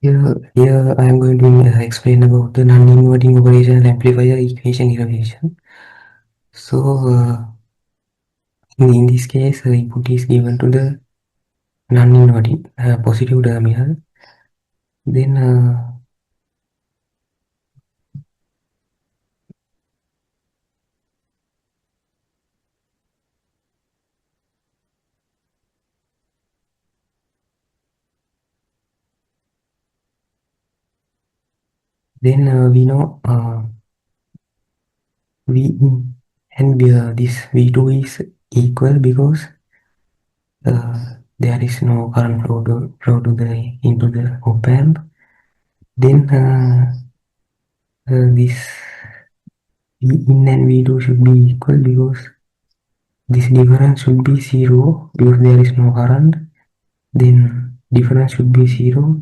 Here I am going to explain about the non-inverting operational amplifier equation derivation. So in this case, input is given to the non-inverting positive terminal. Then we know V in and this V2 is equal because there is no current flow to the into the op amp. Then this V in and V2 should be equal because this difference should be zero because there is no current. Then difference should be zero.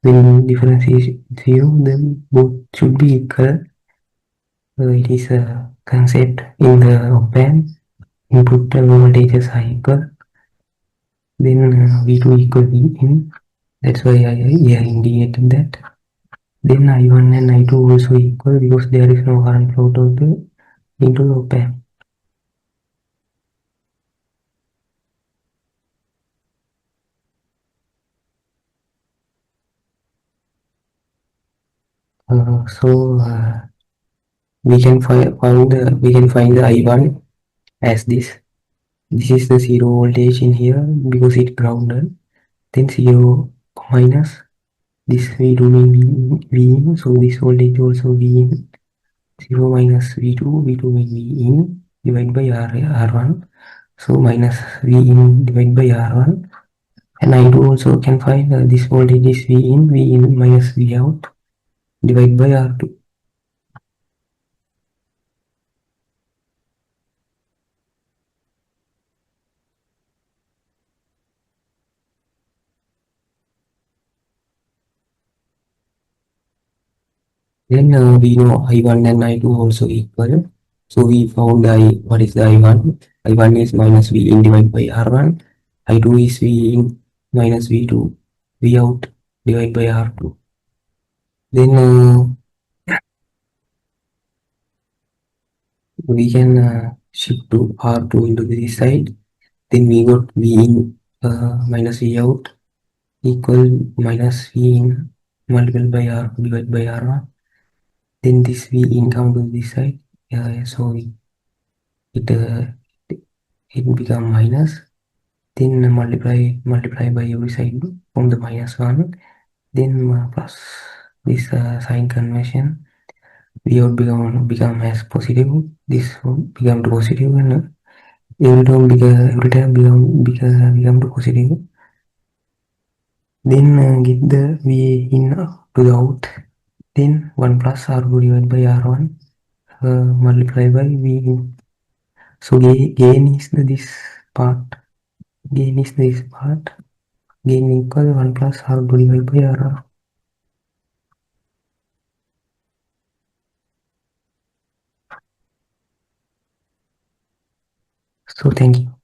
When difference is zero, then both should be equal. It is a concept in the op amp. Input voltages are equal. Then V2 equal V in. That's why I indicated that. Then I1 and I2 also equal because there is no current flow to the into the op amp. So we can find the I1 as this. This is the zero voltage in here because it's grounded. Then 0 minus this V2 mean V in, so this voltage also V in. 0 minus V2, V2 mean V in divided by R1. So minus V in divided by R1. And I2 also can find this voltage is V in minus V out divided by R2. Then we know I1 and I2 also equal. So we found what is the I1? I1 is minus V in divided by R1. I2 is V in minus V2. V out divided by R2. Then we can shift to R2 into this side. Then we got V in minus V out equal minus V in multiplied by R2 divided by R1. Then this V in come to this side. So it it become minus. Then multiply by every side from the minus 1. Then plus this sign convention. V out become as positive. This would become to positive and every time become to positive. Then get the V in to the out. Then 1 plus R2 divided by R1 multiply by V in. So gain is this part. Gain is this part. Gain equal 1 plus R2 divided by R1. So thank you.